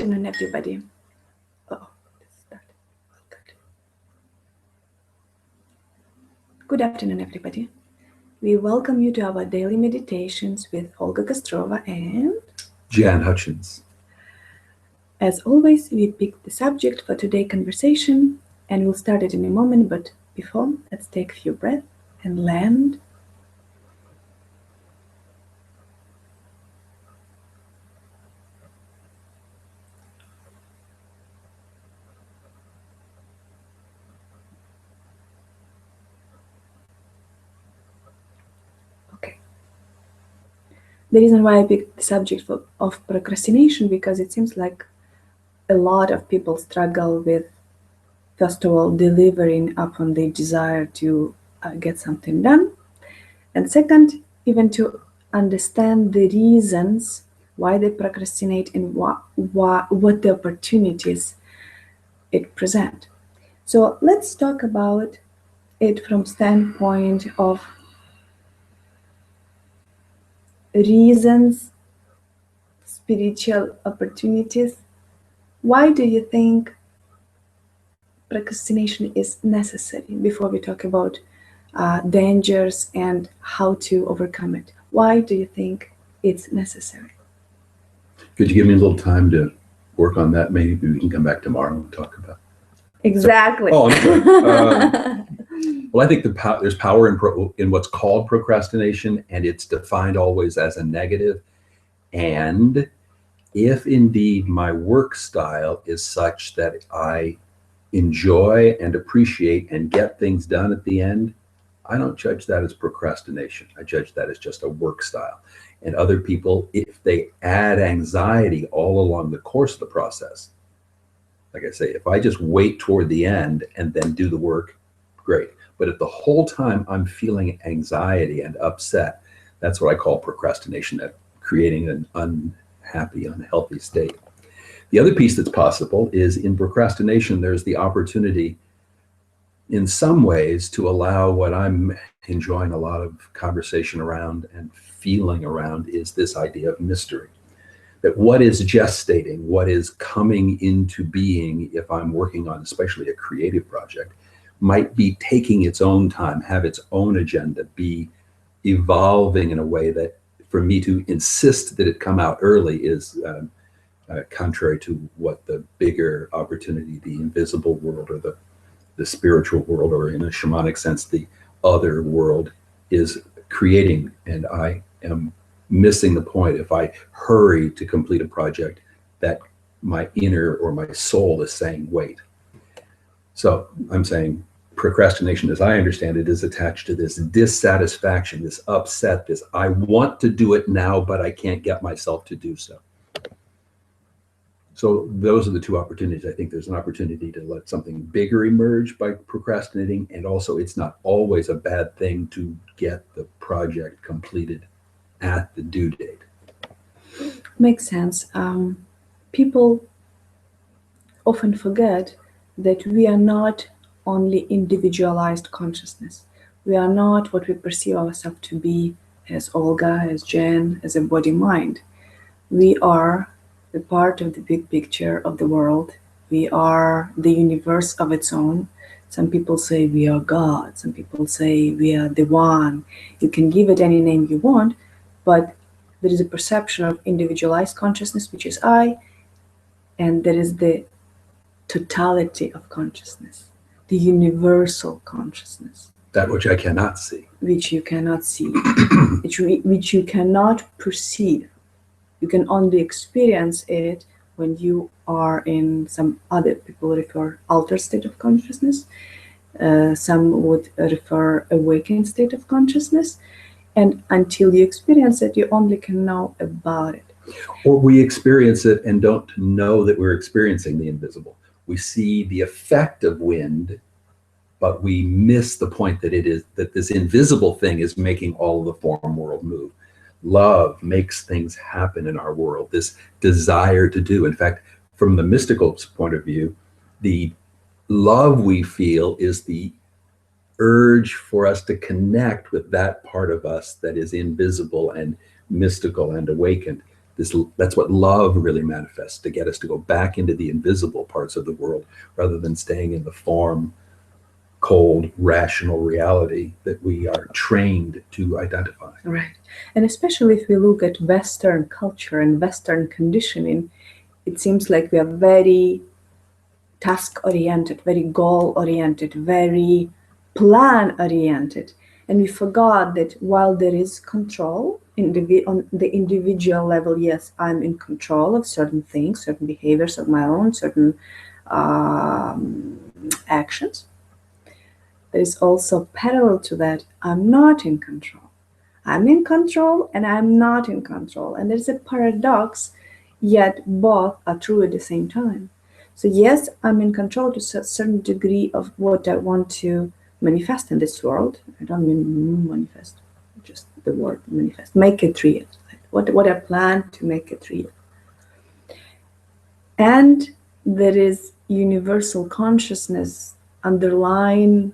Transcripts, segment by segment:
afternoon, everybody. Oh, let's start. Good afternoon, everybody. We welcome you to our daily meditations with Olga Kostrova and Hutchins. As always, we picked the subject for today's conversation and we'll start it in a moment, but before, let's take a few breaths and land. The reason why I picked the subject of procrastination because it seems like a lot of people struggle with, first of all, delivering upon their desire to get something done, and second, even to understand the reasons why they procrastinate and what the opportunities it presents. So let's talk about it from standpoint of reasons, spiritual opportunities. Why do you think procrastination is necessary before we talk about dangers and how to overcome it? Why do you think it's necessary? Could you give me a little time to work on that? Maybe we can come back tomorrow and talk about it. Exactly. So, I'm sorry. Well, I think there's power in what's called procrastination, and it's defined always as a negative. And if indeed my work style is such that I enjoy and appreciate and get things done at the end, I don't judge that as procrastination. I judge that as just a work style. And other people, if they add anxiety all along the course of the process, like I say, if I just wait toward the end and then do the work, great. But if the whole time I'm feeling anxiety and upset, that's what I call procrastination, that creating an unhappy, unhealthy state. The other piece that's possible is in procrastination, there's the opportunity in some ways to allow what I'm enjoying a lot of conversation around and feeling around is this idea of mystery. That what is gestating, what is coming into being if I'm working on especially a creative project, might be taking its own time, have its own agenda, be evolving in a way that for me to insist that it come out early is contrary to what the bigger opportunity, the invisible world or the spiritual world, or in a shamanic sense, the other world is creating. And I am missing the point if I hurry to complete a project that my inner or my soul is saying, wait. So I'm saying procrastination, as I understand it, is attached to this dissatisfaction, this upset, this I want to do it now, but I can't get myself to do so. So those are the two opportunities. I think there's an opportunity to let something bigger emerge by procrastinating, and also it's not always a bad thing to get the project completed at the due date. Makes sense. People often forget that we are not only individualized consciousness. We are not what we perceive ourselves to be as Olga, as Jen, as a body-mind. We are a part of the big picture of the world. We are the universe of its own. Some people say we are God. Some people say we are the one. You can give it any name you want, but there is a perception of individualized consciousness, which is I, and there is the totality of consciousness, the universal consciousness. That which I cannot see. Which you cannot see, which you cannot perceive. You can only experience it when you are in some other people refer altered state of consciousness. Some would refer awakened state of consciousness. And until you experience it, you only can know about it. Or we experience it and don't know that we're experiencing the invisible. We see the effect of wind, but we miss the point that it is that this invisible thing is making all of the form world move. Love makes things happen in our world, this desire to do. In fact, from the mystical point of view, the love we feel is the urge for us to connect with that part of us that is invisible and mystical and awakened. That's what love really manifests, to get us to go back into the invisible parts of the world rather than staying in the form, cold, rational reality that we are trained to identify. Right. And especially if we look at Western culture and Western conditioning, it seems like we are very task oriented, very goal oriented, very plan oriented. And we forgot that while there is control on the individual level, yes, I'm in control of certain things, certain behaviors of my own, certain actions. There is also parallel to that, I'm not in control. I'm in control and I'm not in control. And there's a paradox, yet both are true at the same time. So yes, I'm in control to a certain degree of what I want to manifest in this world. I don't mean manifest, just the word manifest. Make it real. What I plan to make it real. And there is universal consciousness underlying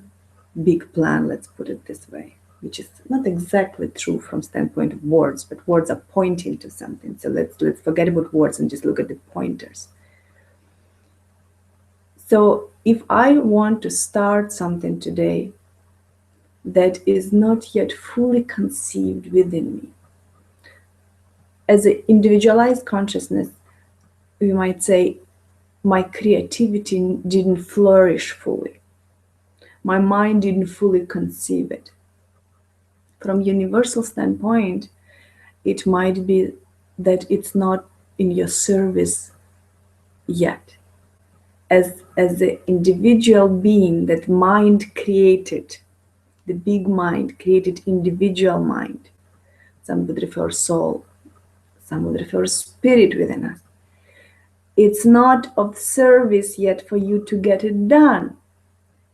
big plan, let's put it this way, which is not exactly true from standpoint of words, but words are pointing to something. So let's forget about words and just look at the pointers. So if I want to start something today that is not yet fully conceived within me, as an individualized consciousness, we might say my creativity didn't flourish fully. My mind didn't fully conceive it. From universal standpoint, it might be that it's not in your service yet. As the individual being that mind created, the big mind created individual mind. Some would refer soul, some would refer spirit within us. It's not of service yet for you to get it done,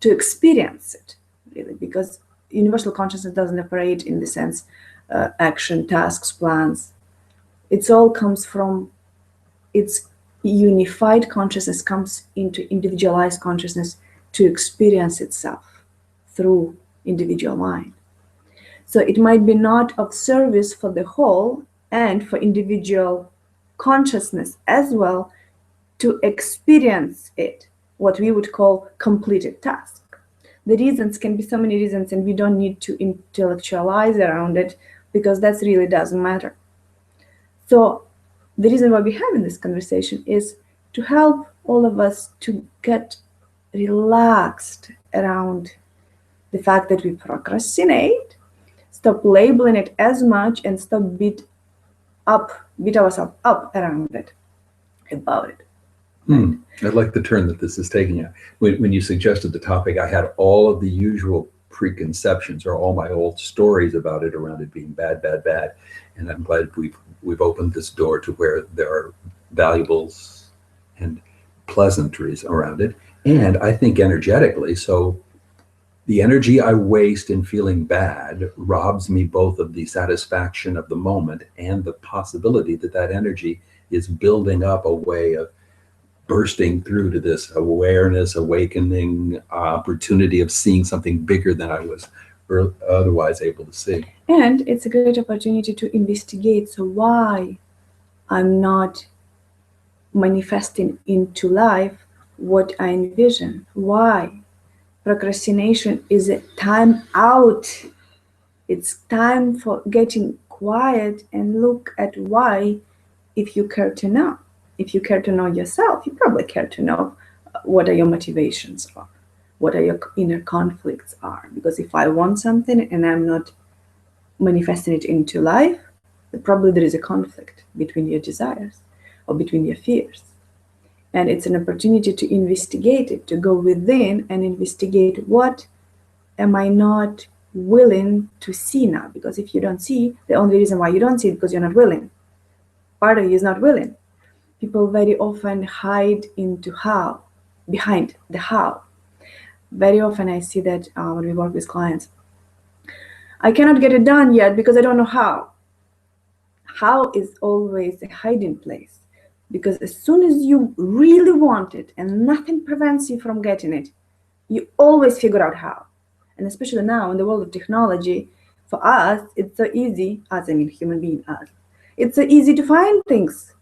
to experience it, really, because universal consciousness doesn't operate in the sense action, tasks, plans. It all comes from its unified consciousness comes into individualized consciousness to experience itself through individual mind. So it might be not of service for the whole and for individual consciousness as well to experience it, what we would call completed task. The reasons can be so many reasons, and we don't need to intellectualize around it because that really doesn't matter. So the reason why we're having this conversation is to help all of us to get relaxed around the fact that we procrastinate, stop labeling it as much, and stop beat ourselves up around it, about it. I like the turn that this is taking. When you suggested the topic, I had all of the usual preconceptions or all my old stories about it around it being bad, bad, bad. And I'm glad we've opened this door to where there are valuables and pleasantries around it. And I think energetically, so the energy I waste in feeling bad robs me both of the satisfaction of the moment and the possibility that that energy is building up a way of bursting through to this awareness, awakening opportunity of seeing something bigger than I was otherwise able to see. And it's a great opportunity to investigate, so why I'm not manifesting into life what I envision. Why? Procrastination is a time out. It's time for getting quiet and look at why, if you care to know. If you care to know yourself, you probably care to know what are your motivations are, what are your inner conflicts are. Because if I want something and I'm not manifesting it into life, then probably there is a conflict between your desires or between your fears. And it's an opportunity to investigate it, to go within and investigate what am I not willing to see now. Because if you don't see, the only reason why you don't see it is because you're not willing. Part of you is not willing. People very often hide into how, behind the how. Very often I see that when we work with clients. I cannot get it done yet because I don't know how. How is always a hiding place. Because as soon as you really want it and nothing prevents you from getting it, you always figure out how. And especially now in the world of technology, for us, it's so easy, as I mean human being, us, It's easy to find things,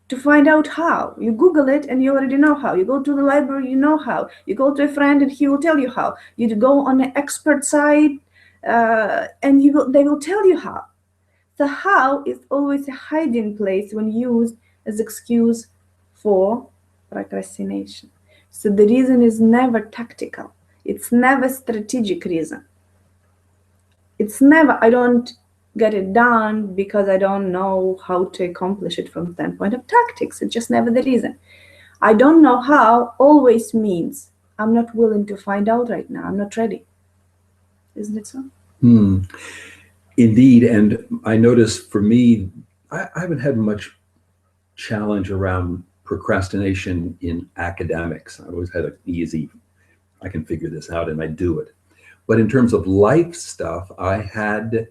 to find out how. You Google it and you already know how. You go to the library, you know how. You go to a friend and he will tell you how. You go on an expert site and they will tell you how. The how is always a hiding place when used as excuse for procrastination. So the reason is never tactical. It's never strategic reason. It's never, I don't get it done because I don't know how to accomplish it from the standpoint of tactics. It's just never the reason. I don't know how always means I'm not willing to find out right now. I'm not ready. Isn't it so? Indeed. And I noticed for me, I haven't had much challenge around procrastination in academics. I always had an easy, I can figure this out and I do it. But in terms of life stuff, I had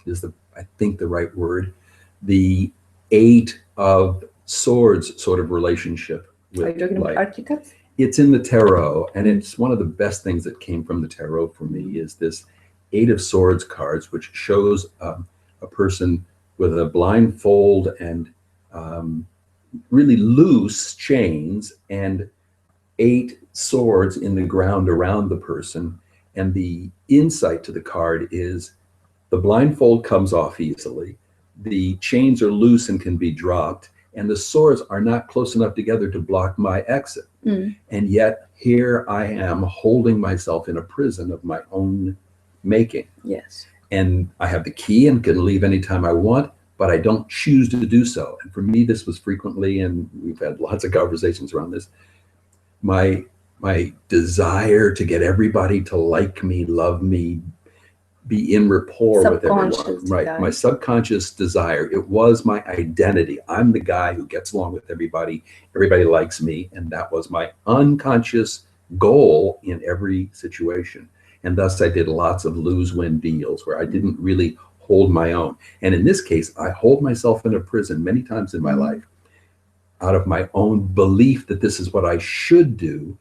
is I think the right word, the 8 of swords sort of relationship with Are you talking about archetypes? It's in the tarot, and it's one of the best things that came from the tarot for me is this 8 of swords cards, which shows a person with a blindfold and really loose chains and 8 swords in the ground around the person. And the insight to the card is the blindfold comes off easily, the chains are loose and can be dropped, and the swords are not close enough together to block my exit. And yet here I am holding myself in a prison of my own making. Yes. And I have the key and can leave anytime I want, but I don't choose to do so. And for me, this was frequently, and we've had lots of conversations around this, my desire to get everybody to like me, love me, be in rapport with everyone. Right. My subconscious desire. It was my identity. I'm the guy who gets along with everybody. Everybody likes me. And that was my unconscious goal in every situation. And thus I did lots of lose-win deals where I didn't really hold my own. And in this case, I hold myself in a prison many times in my life out of my own belief that this is what I should do,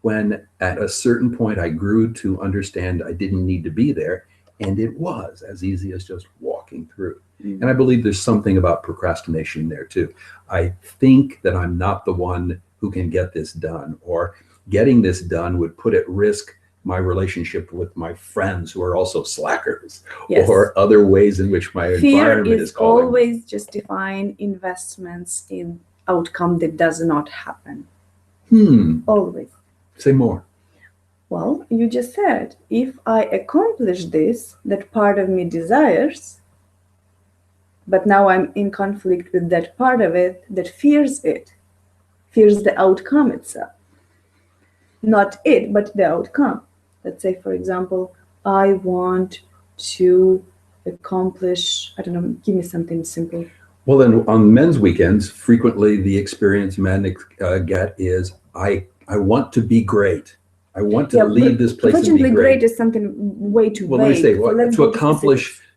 when at a certain point I grew to understand I didn't need to be there. And it was as easy as just walking through. And I believe there's something about procrastination there too. I think that I'm not the one who can get this done, or getting this done would put at risk my relationship with my friends who are also slackers, or other ways in which my environment is calling. Fear is always justifying investments in outcome that does not happen. Always. Say more. Well, you just said, if I accomplish this, that part of me desires, but now I'm in conflict with that part of it that fears the outcome itself. Not it, but the outcome. Let's say, for example, I want to accomplish, I don't know, give me something simple. Well, then on men's weekends, frequently the experience men get is, I want to be great. I want to leave this place and be great. Is something way too vague. Well, let me say,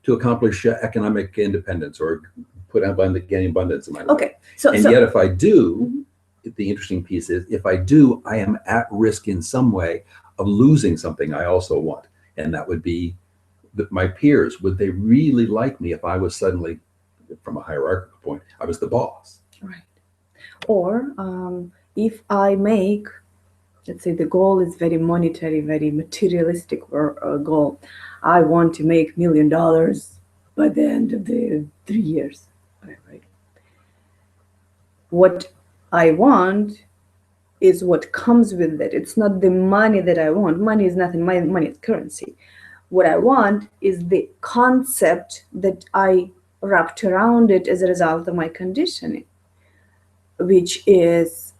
to accomplish economic independence or put gain abundance in my life. Okay. Yet if I do, the interesting piece is, if I do, I am at risk in some way of losing something I also want. And that would be my peers. Would they really like me if I was suddenly, from a hierarchical point, I was the boss? Right. Or if I make, let's say the goal is very monetary, very materialistic goal. I want to make $1 million by the end of the 3 years. Right. What I want is what comes with it. It's not the money that I want. Money is nothing. Money is currency. What I want is the concept that I wrapped around it as a result of my conditioning, which is,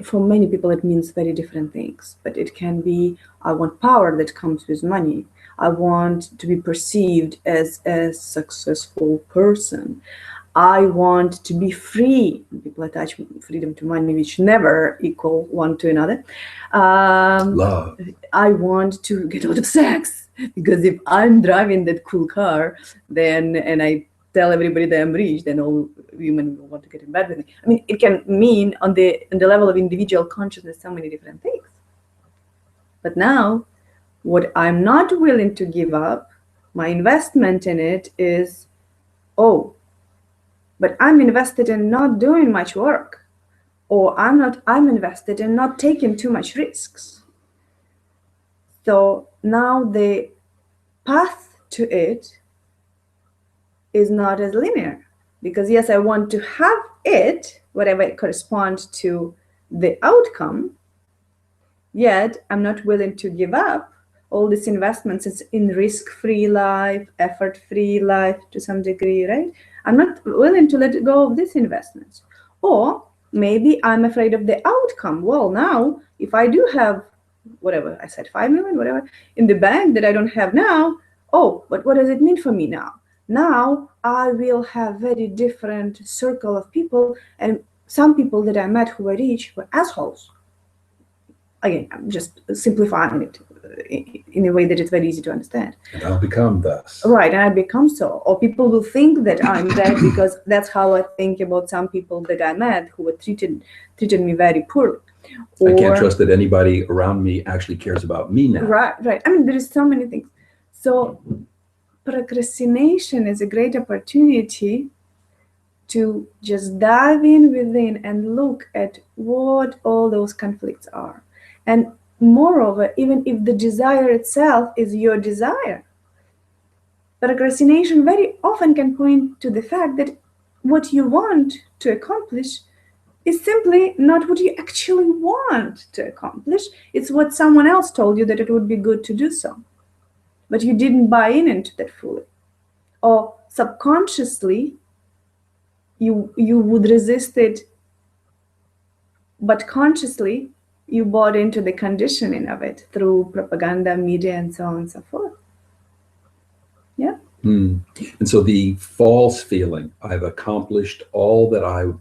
for many people, it means very different things. But it can be, I want power that comes with money. I want to be perceived as a successful person. I want to be free. People attach freedom to money, which never equal one to another. Love. I want to get out of sex, because if I'm driving that cool car, and I tell everybody that I'm rich, then all women will want to get in bed with me. I mean, it can mean on the level of individual consciousness so many different things. But now, what I'm not willing to give up, my investment in it is, but I'm invested in not doing much work, or I'm invested in not taking too much risks. So now the path to it is not as linear, because yes, I want to have it, whatever it corresponds to the outcome, yet I'm not willing to give up all these investments in risk-free life, effort-free life to some degree, right? I'm not willing to let go of these investments. Or maybe I'm afraid of the outcome. Well, now, if I do have whatever I said, 5 million, whatever, in the bank that I don't have now, oh, but what does it mean for me now? Now I will have very different circle of people, and some people that I met who were rich were assholes. Again, I'm just simplifying it in a way that it's very easy to understand. And I'll become thus. Right, and I become so. Or people will think that I'm that because that's how I think about some people that I met who were treated me very poorly. I can't trust that anybody around me actually cares about me now. Right. I mean, there is so many things. So procrastination is a great opportunity to just dive in within and look at what all those conflicts are. And moreover, even if the desire itself is your desire, procrastination very often can point to the fact that what you want to accomplish is simply not what you actually want to accomplish. It's what someone else told you that it would be good to do so. But you didn't buy into that fully. Or subconsciously, you would resist it, but consciously, you bought into the conditioning of it through propaganda, media, and so on and so forth. Yeah. And so the false feeling, I've accomplished all that I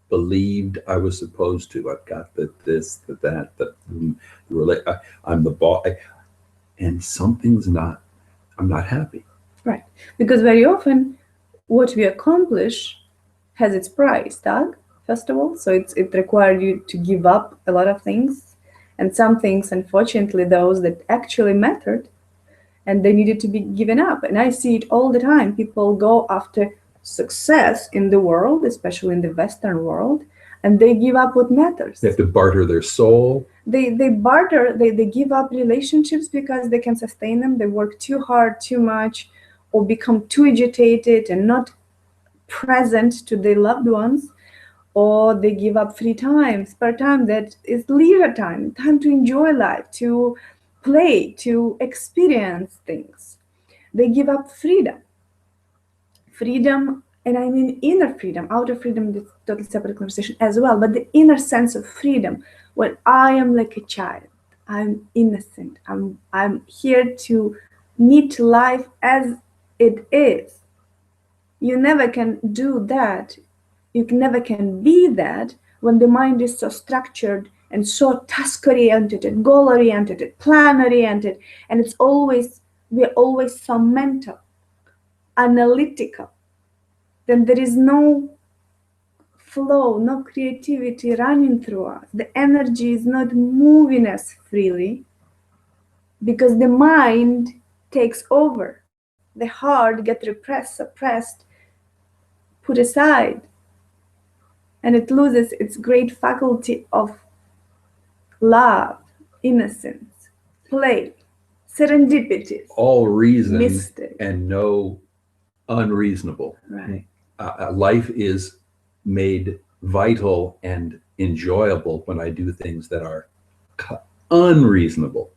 believed I was supposed to. I've got this, that, I'm the boss, and something's not, I'm not happy. Right. Because very often what we accomplish has its price tag, first of all. So it required you to give up a lot of things. And some things, unfortunately, those that actually mattered, and they needed to be given up. And I see it all the time. People go after success in the world, especially in the Western world, and they give up what matters. They have to barter their soul. They barter, they give up relationships because they can sustain them. They work too hard, too much, or become too agitated and not present to their loved ones. Or they give up free time, spare time that is leisure time to enjoy life, to play, to experience things. They give up freedom. Freedom, and I mean inner freedom. Outer freedom is a totally separate conversation as well, but the inner sense of freedom, when I am like a child, I'm innocent, I'm here to meet life as it is. You never can do that. You never can be that when the mind is so structured and so task-oriented and goal-oriented and plan-oriented, and we're always so mental, analytical. Then there is no flow, no creativity running through us. The energy is not moving us freely because the mind takes over. The heart gets repressed, suppressed, put aside, and it loses its great faculty of love, innocence, play, serendipity. All reason mystery. And no unreasonable. Right. Life is made vital and enjoyable when I do things that are unreasonable.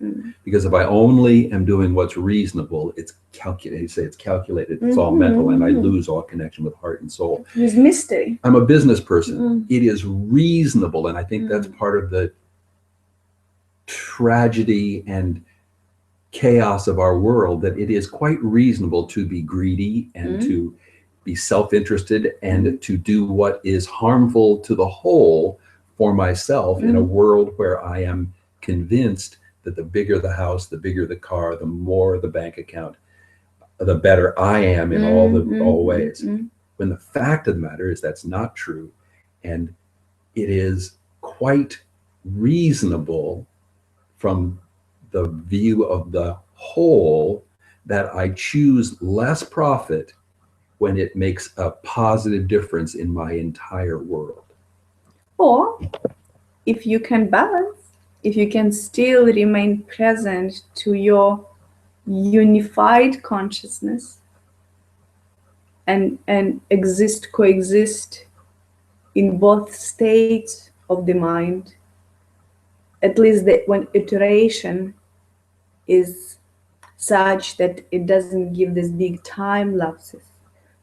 Because if I only am doing what's reasonable, it's calculated. You say it's calculated. It's all mental, and I lose all connection with heart and soul. There's mystery. I'm a business person. It is reasonable, and I think that's part of the tragedy and chaos of our world, that it is quite reasonable to be greedy and to be self-interested and to do what is harmful to the whole for myself in a world where I am convinced that the bigger the house, the bigger the car, the more the bank account, the better I am in all ways. When the fact of the matter is that's not true, and it is quite reasonable from the view of the whole that I choose less profit when it makes a positive difference in my entire world. Or if you can balance, if you can still remain present to your unified consciousness and coexist in both states of the mind, at least that when iteration is such that it doesn't give this big time lapses.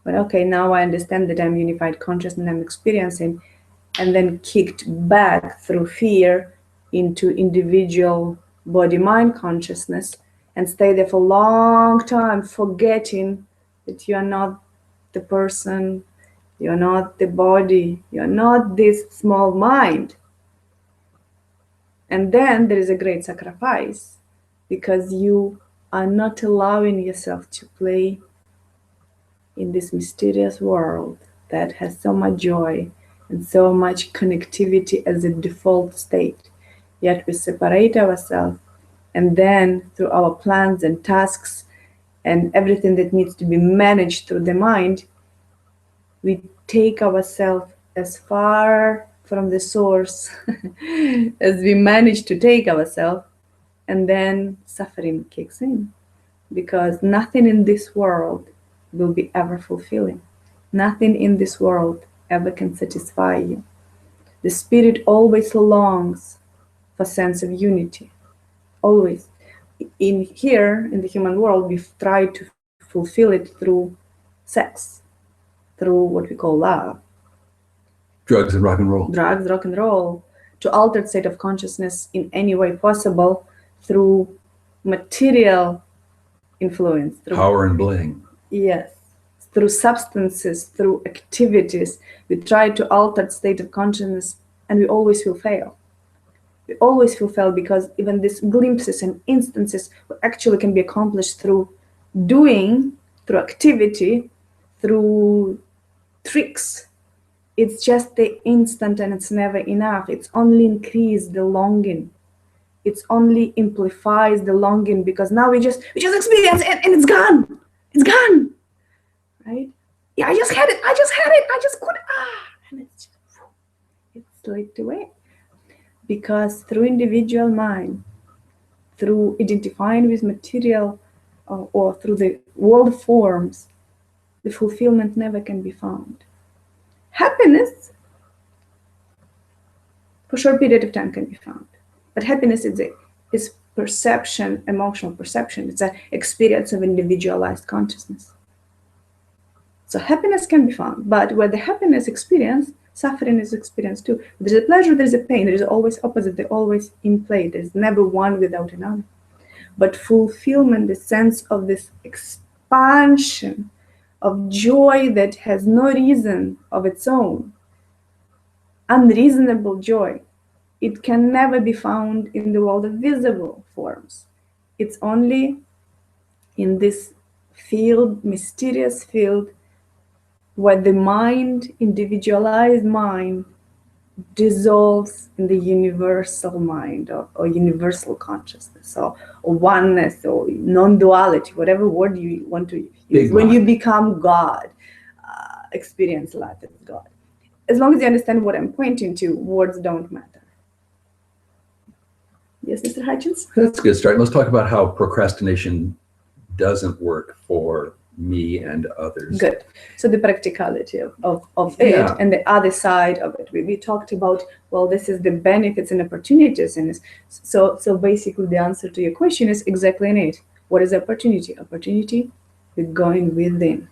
But okay, now I understand that I'm unified consciousness, I'm experiencing, and then kicked back through fear into individual body-mind consciousness and stay there for a long time, forgetting that you are not the person, you're not the body, you're not this small mind. And then there is a great sacrifice because you are not allowing yourself to play in this mysterious world that has so much joy and so much connectivity as a default state. Yet we separate ourselves, and then through our plans and tasks and everything that needs to be managed through the mind, we take ourselves as far from the source as we manage to take ourselves, and then suffering kicks in, because nothing in this world will be ever fulfilling. Nothing in this world ever can satisfy you. The spirit always longs for sense of unity, always. In the human world, we've tried to fulfill it through sex, through what we call love. Drugs and rock and roll. Drugs, rock and roll, to altered state of consciousness in any way possible through material influence. Through power and bling. Yes. Through substances, through activities. We try to alter state of consciousness and we always will fail. We always will fail because even these glimpses and instances actually can be accomplished through doing, through activity, through tricks. It's just the instant and it's never enough. It's only increase the longing. It's only amplifies the longing because now we just experience it and it's gone. It's gone. Right? Yeah, I just had it. I just could. And it's slipped away. Because through individual mind, through identifying with material or through the world forms, the fulfillment never can be found. Happiness, for a short period of time, can be found. But happiness is perception, emotional perception. It's an experience of individualized consciousness. So happiness can be found, but where the happiness experience, suffering is experienced too. There's a pleasure, there's a pain, there's always opposite, they're always in play. There's never one without another. But fulfillment, the sense of this expansion of joy that has no reason of its own, unreasonable joy, it can never be found in the world of visible forms. It's only in this field, mysterious field, where the mind, individualized mind, dissolves in the universal mind or universal consciousness or oneness or non-duality, whatever word you want to use. When you become God, experience life as God. As long as you understand what I'm pointing to, words don't matter. Yes, Mr. Hutchins? That's a good start. Let's talk about how procrastination doesn't work for me and others. Good. So the practicality of it and the other side of it. We talked about, well, this is the benefits and opportunities in this. So basically the answer to your question is exactly in it. What is opportunity? Opportunity, we're going within.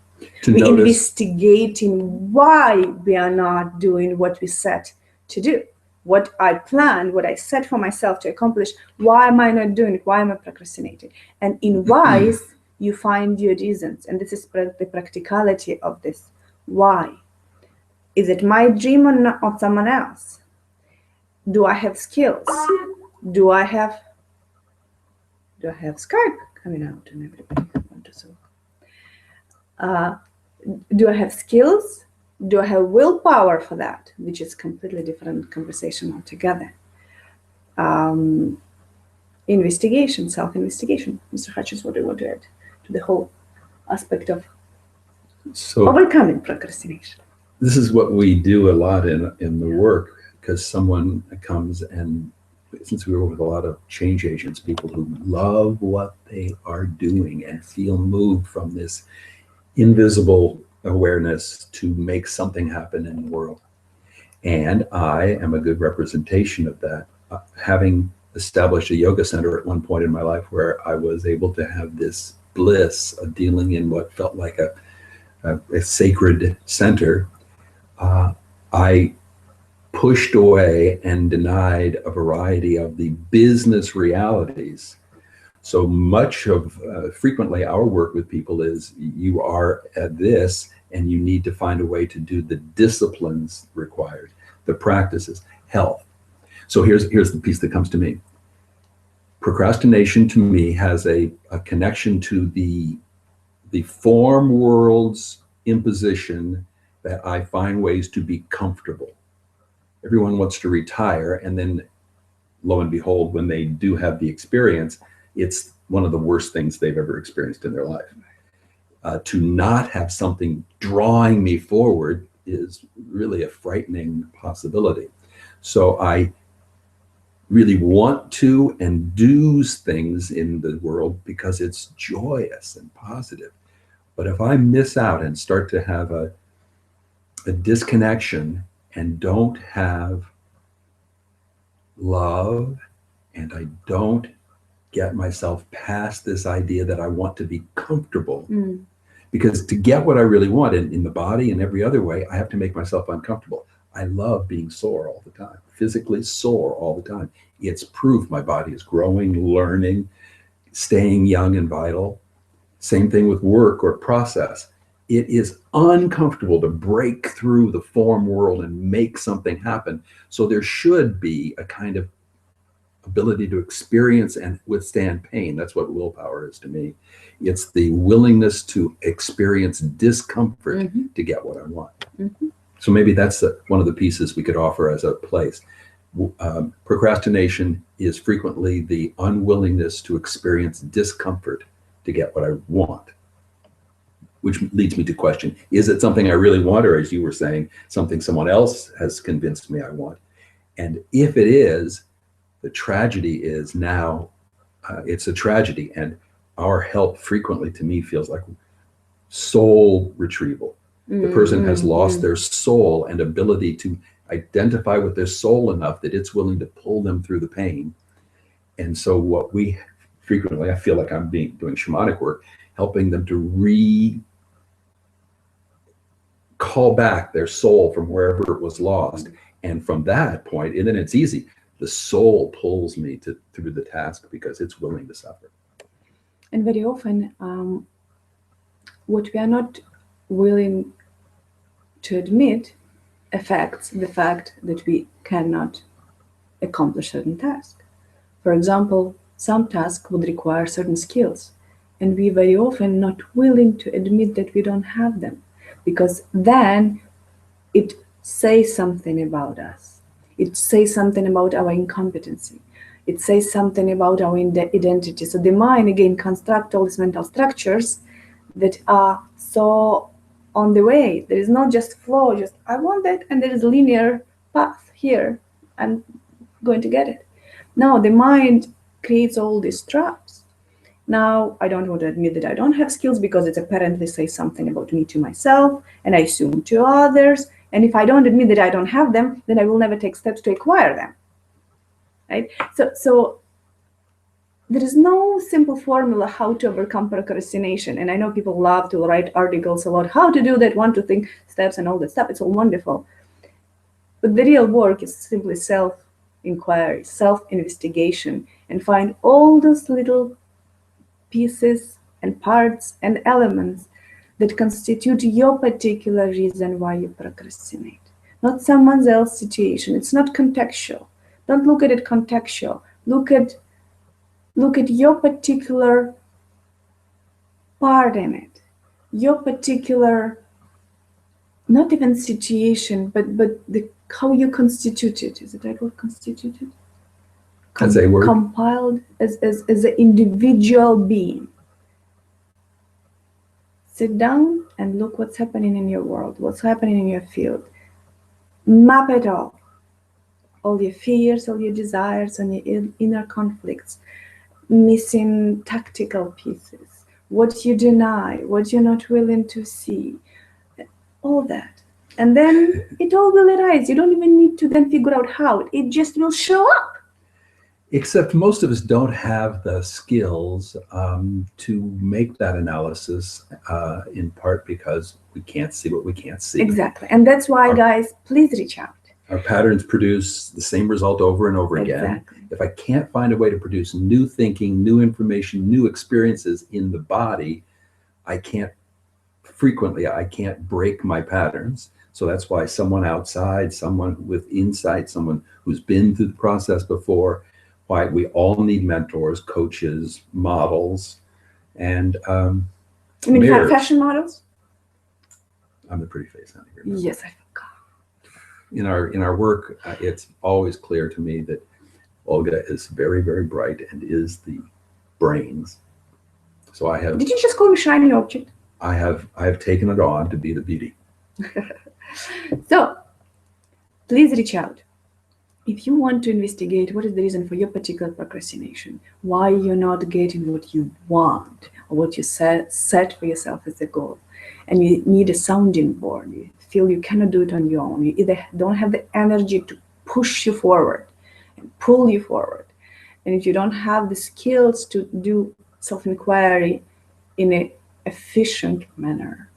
We're investigating why we are not doing what we set to do. What I planned, what I set for myself to accomplish, why am I not doing it? Why am I procrastinating? And in whys, you find your reasons. And this is the practicality of this. Why? Is it my dream or not, or someone else? Do I have skills? Do I have Skype coming out and everybody want to solve? Do I have skills? Do I have willpower for that? Which is completely different conversation altogether. Investigation, self-investigation. Mr. Hutchins, what do you want to add to the whole aspect of So overcoming procrastination. this is what we do a lot in the work, because someone comes, and since we work with a lot of change agents, people who love what they are doing and feel moved from this invisible awareness to make something happen in the world. And I am a good representation of that. Having established a yoga center at one point in my life where I was able to have this bliss of dealing in what felt like a sacred center, I pushed away and denied a variety of the business realities. So much of frequently our work with people is, you are at this and you need to find a way to do the disciplines required, the practices, health. So here's the piece that comes to me. Procrastination to me has a connection to the form world's imposition that I find ways to be comfortable. Everyone wants to retire, and then lo and behold, when they do have the experience, it's one of the worst things they've ever experienced in their life. To not have something drawing me forward is really a frightening possibility. So I really want to and do things in the world because it's joyous and positive. But if I miss out and start to have a disconnection and don't have love, and I don't get myself past this idea that I want to be comfortable, because to get what I really want in the body and every other way, I have to make myself uncomfortable. I love being sore all the time, physically sore all the time. It's proof my body is growing, learning, staying young and vital. Same thing with work or process. It is uncomfortable to break through the form world and make something happen. So there should be a kind of ability to experience and withstand pain. That's what willpower is to me. It's the willingness to experience discomfort to get what I want. So maybe that's one of the pieces we could offer as a place. Procrastination is frequently the unwillingness to experience discomfort to get what I want, which leads me to question, is it something I really want, or, as you were saying, something someone else has convinced me I want? And if it is, the tragedy is now, it's a tragedy, and our help frequently to me feels like soul retrieval. The person has lost their soul and ability to identify with their soul enough that it's willing to pull them through the pain. And so what we frequently, I feel like I'm doing shamanic work, helping them to call back their soul from wherever it was lost. And from that point, and then it's easy. The soul pulls me through the task because it's willing to suffer. And very often, what we are not willing to admit affects the fact that we cannot accomplish certain tasks. For example, some tasks would require certain skills, and we very often not willing to admit that we don't have them, because then it says something about us. It says something about our incompetency. It says something about our identity. So the mind, again, constructs all these mental structures that are so on the way. There is not just flow, just I want that, and there is a linear path here. I'm going to get it. No, the mind creates all these traps. Now, I don't want to admit that I don't have skills because it apparently says something about me to myself, and I assume to others. And if I don't admit that I don't have them, then I will never take steps to acquire them. Right? So there is no simple formula how to overcome procrastination. And I know people love to write articles about how to do that, 1 to 3 steps and all that stuff. It's all wonderful. But the real work is simply self-inquiry, self-investigation, and find all those little pieces and parts and elements that constitute your particular reason why you procrastinate. Not someone else's situation. It's not contextual. Don't look at it contextual. Look at your particular part in it, your particular, not even situation, but how you constituted. Is it right word, constituted? As a word? Compiled as an individual being. Sit down and look what's happening in your world, what's happening in your field. Map it all your fears, all your desires, and your inner conflicts, missing tactical pieces, what you deny, what you're not willing to see, all that. And then it all will arise. You don't even need to then figure out how. It just will show up. Except most of us don't have the skills to make that analysis, in part because we can't see what we can't see. Exactly. And that's why, guys, please reach out. Our patterns produce the same result over and over again. Exactly. If I can't find a way to produce new thinking, new information, new experiences in the body, I can't break my patterns. So that's why someone outside, someone with insight, someone who's been through the process before, why we all need mentors, coaches, models, and You mean mirrors. fashion models? I'm the pretty face, honey. Yes, I forgot. In our work, it's always clear to me that Olga is very, very bright and is the brains. So I have. Did you just call me shiny object? I have taken it on to be the beauty. So, please reach out. If you want to investigate what is the reason for your particular procrastination, why you're not getting what you want, or what you set for yourself as a goal, and you need a sounding board, you feel you cannot do it on your own, you either don't have the energy to push you forward and pull you forward, and if you don't have the skills to do self-inquiry in an efficient manner,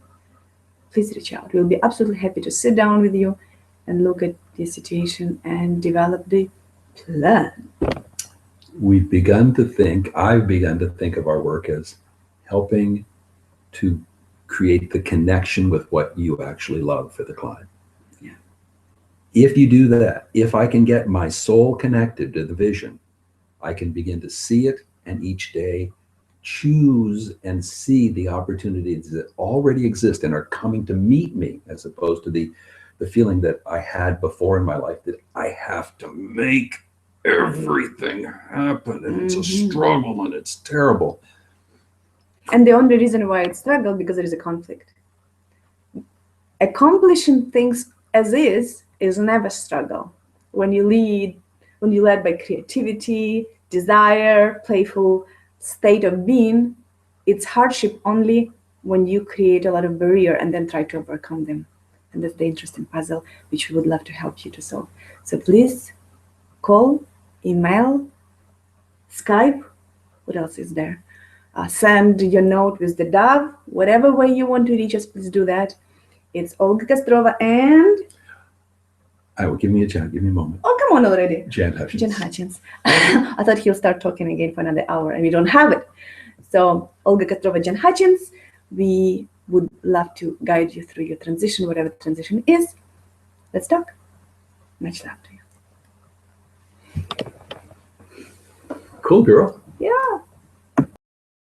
please reach out. We'll be absolutely happy to sit down with you and look at the situation and develop the plan. I've begun to think of our work as helping to create the connection with what you actually love for the client. Yeah. If you do that, if I can get my soul connected to the vision, I can begin to see it, and each day choose and see the opportunities that already exist and are coming to meet me, as opposed to the feeling that I had before in my life that I have to make everything happen, and it's a struggle and it's terrible. And the only reason why it's struggle because there is a conflict. Accomplishing things as is never struggle. When you're led by creativity, desire, playful state of being, it's hardship only when you create a lot of barrier and then try to overcome them. And that's the interesting puzzle which we would love to help you to solve. So please call, email, Skype, what else is there? Send your note with the dove, whatever way you want to reach us, please do that. It's Olga Kostrova and... Give me a moment. Oh, come on already. Jan Hutchins. I thought he'll start talking again for another hour, and we don't have it. So, Olga Kostrova, Jan Hutchins, we would love to guide you through your transition, whatever the transition is. Let's talk. Much love to you. Cool, girl.